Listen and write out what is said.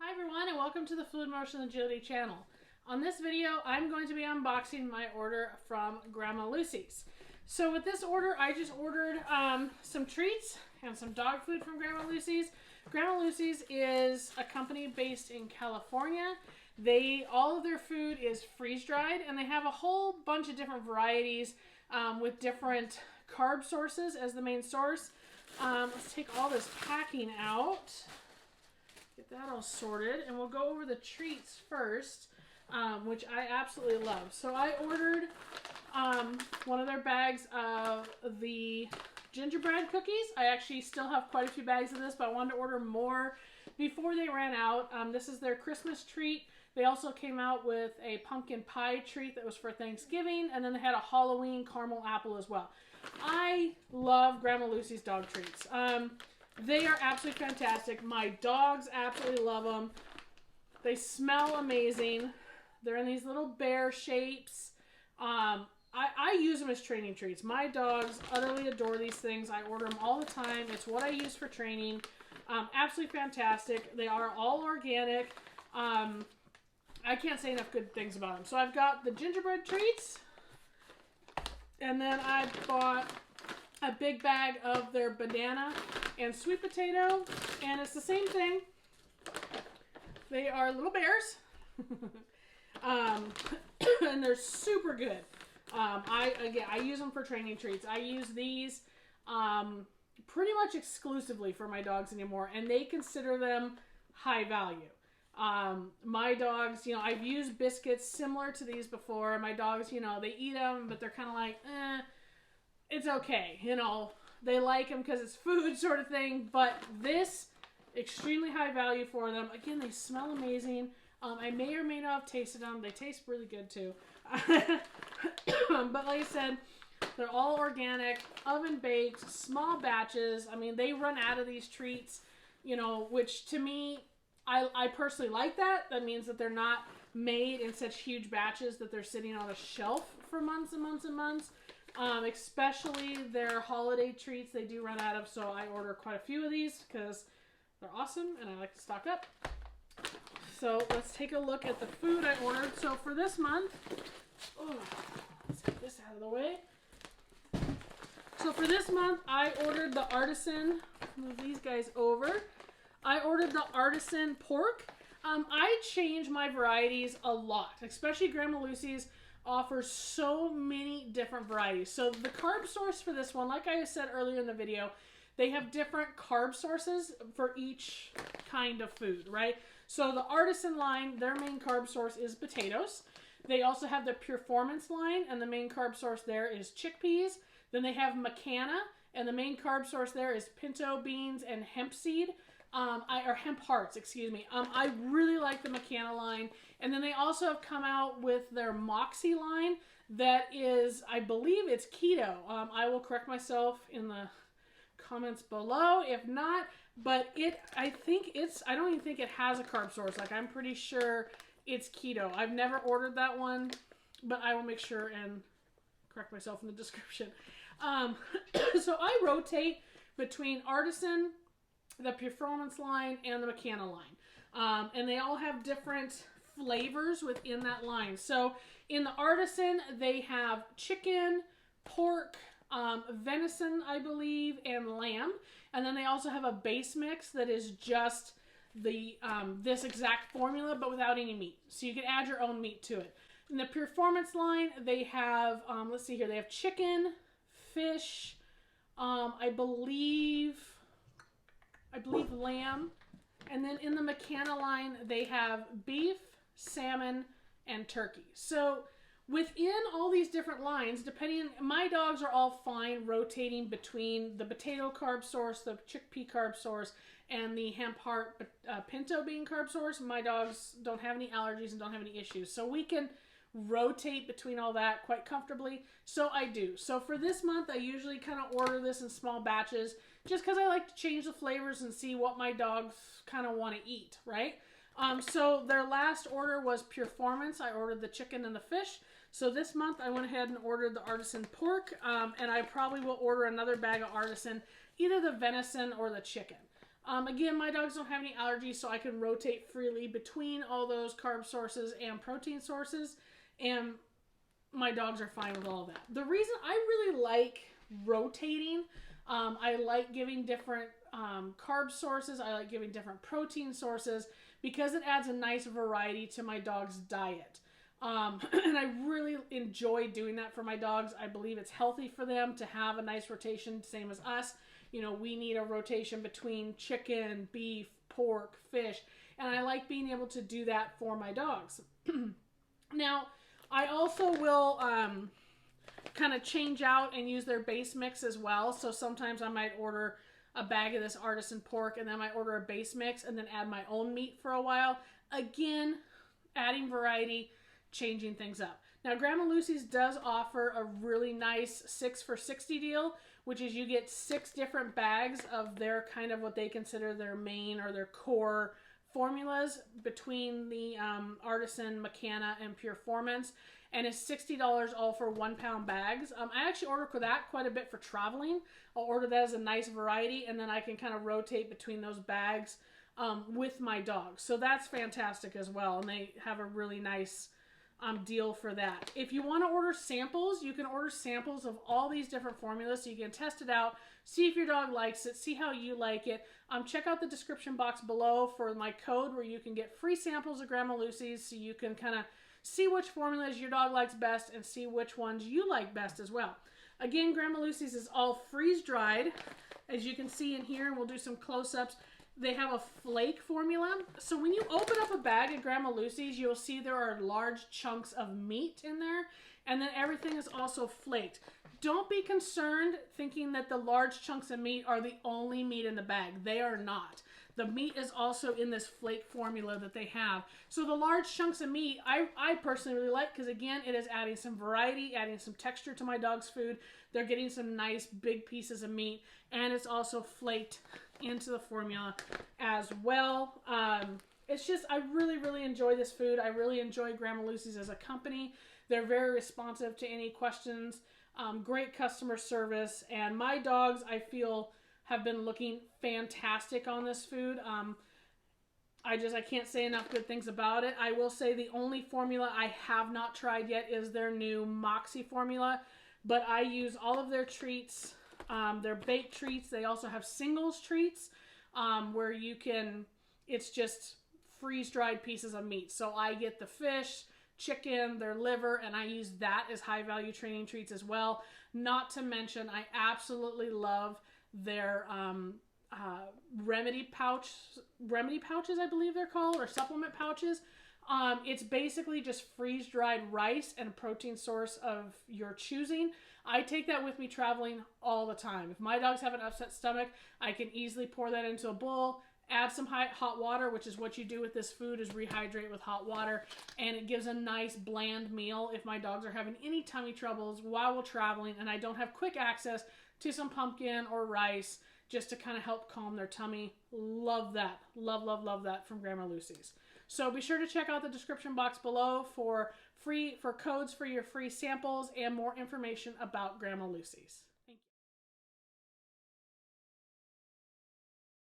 Hi everyone, and welcome to the Fluid Motion Agility channel. On this video, I'm going to be unboxing my order from Grandma Lucy's. So with this order, I just ordered some treats and some dog food from Grandma Lucy's. Grandma Lucy's is a company based in California. All of their food is freeze-dried, and they have a whole bunch of different varieties with different carb sources as the main source. Let's take all this packing out. Get that all sorted, and we'll go over the treats first, which I absolutely love. So I ordered one of their bags of the gingerbread cookies. I actually still have quite a few bags of this, but I wanted to order more before they ran out. This is their Christmas treat. They also came out with a pumpkin pie treat that was for Thanksgiving, and then they had a Halloween caramel apple as well. I love Grandma Lucy's dog treats. They are absolutely fantastic. My dogs absolutely love them. They smell amazing. They're in these little bear shapes. I use them as training treats. My dogs utterly adore these things. I order them all the time. It's what I use for training. Absolutely fantastic. They are all organic. I can't say enough good things about them. So I've got the gingerbread treats. And then I bought a big bag of their banana and sweet potato, and it's the same thing. They are little bears, and they're super good. I use them for training treats. I use these pretty much exclusively for my dogs anymore, and they consider them high value. My dogs, I've used biscuits similar to these before. My dogs, they eat them, but they're kind of like, it's okay, they like them because it's food sort of thing, but this, extremely high value for them. Again, they smell amazing. I may or may not have tasted them. They taste really good too. But like I said, they're all organic, oven baked, small batches. I mean, they run out of these treats, which to me, I personally like that. That means that they're not made in such huge batches that they're sitting on a shelf for months and months and months. Especially their holiday treats, they do run out of, so I order quite a few of these because they're awesome and I like to stock up. So let's take a look at the food I ordered. So for this month, let's get this out of the way. So for this month, I ordered the Artisan, move these guys over. I ordered the Artisan Pork. I change my varieties a lot, especially Grandma Lucy's offers so many different varieties. So the carb source for this one, like I said earlier in the video, they have different carb sources for each kind of food, right? So the Artisan line, their main carb source is potatoes. They also have the Performance line, and the main carb source there is chickpeas. Then they have McCanna, and the main carb source there is pinto beans and hemp seed. Or hemp hearts, excuse me. I really like the McCanna line. And then they also have come out with their Moxie line that is, I believe it's keto. I will correct myself in the comments below if not, but I don't even think it has a carb source. Like, I'm pretty sure it's keto. I've never ordered that one, but I will make sure and correct myself in the description. So I rotate between Artisan, the Performance line, and the McCanna line. And they all have different flavors within that line. So in the Artisan, they have chicken, pork, venison, I believe, and lamb. And then they also have a base mix that is just the this exact formula, but without any meat. So you can add your own meat to it. In the Performance line, they have, let's see here, they have chicken, fish, I believe lamb. And then in the McCanna line, they have beef, salmon, and turkey. So within all these different lines, my dogs are all fine rotating between the potato carb source, the chickpea carb source, and the hemp heart pinto bean carb source. My dogs don't have any allergies and don't have any issues. So we can rotate between all that quite comfortably. So I do. So for this month, I usually kind of order this in small batches just because I like to change the flavors and see what my dogs kind of want to eat, right? So their last order was Performance. I ordered the chicken and the fish. So this month I went ahead and ordered the Artisan Pork, and I probably will order another bag of Artisan, either the venison or the chicken. Again, my dogs don't have any allergies, so I can rotate freely between all those carb sources and protein sources, and my dogs are fine with all of that. The reason I really like rotating, I like giving different carb sources, I like giving different protein sources, because it adds a nice variety to my dog's diet. And I really enjoy doing that for my dogs. I believe it's healthy for them to have a nice rotation, same as us. You know, we need a rotation between chicken, beef, pork, fish, and I like being able to do that for my dogs. Now, I also will kind of change out and use their base mix as well. So sometimes I might order a bag of this Artisan Pork, and then I might order a base mix and then add my own meat for a while. Again, adding variety, changing things up. Now, Grandma Lucy's does offer a really nice 6 for $60 deal, which is you get 6 different bags of their kind of what they consider their main or their core formulas between the Artisan, McCanna, and Pure Formants, and it's $60 all for 1 pound bags. I actually order that quite a bit for traveling. I'll order that as a nice variety, and then I can kind of rotate between those bags with my dogs. So that's fantastic as well, and they have a really nice deal for that. If you want to order samples, you can order samples of all these different formulas so you can test it out, see if your dog likes it, see how you like it. Check out the description box below for my code where you can get free samples of Grandma Lucy's, so you can kind of see which formulas your dog likes best and see which ones you like best as well. Again, Grandma Lucy's is all freeze-dried, as you can see in here, and we'll do some close-ups. They have a flake formula. So when you open up a bag of Grandma Lucy's, you'll see there are large chunks of meat in there, and then everything is also flaked. Don't be concerned thinking that the large chunks of meat are the only meat in the bag. They are not. The meat is also in this flake formula that they have. So the large chunks of meat, I personally really like, because again, it is adding some variety, adding some texture to my dog's food. They're getting some nice big pieces of meat, and it's also flaked into the formula as well. It's just, I really, really enjoy this food. I really enjoy Grandma Lucy's as a company. They're very responsive to any questions. Great customer service, and my dogs, I feel, have been looking fantastic on this food. I can't say enough good things about it. I will say the only formula I have not tried yet is their new Moxie formula, but I use all of their treats, their baked treats. They also have singles treats where you can, it's just freeze-dried pieces of meat. So I get the fish, chicken, their liver, and I use that as high-value training treats as well. Not to mention, I absolutely love their remedy pouches, I believe they're called, or supplement pouches. It's basically just freeze-dried rice and a protein source of your choosing. I take that with me traveling all the time. If my dogs have an upset stomach, I can easily pour that into a bowl, add some hot water, which is what you do with this food, is rehydrate with hot water, and it gives a nice bland meal if my dogs are having any tummy troubles while we're traveling and I don't have quick access to some pumpkin or rice just to kind of help calm their tummy. Love that. Love, love, love that from Grandma Lucy's. So be sure to check out the description box below for codes for your free samples and more information about Grandma Lucy's.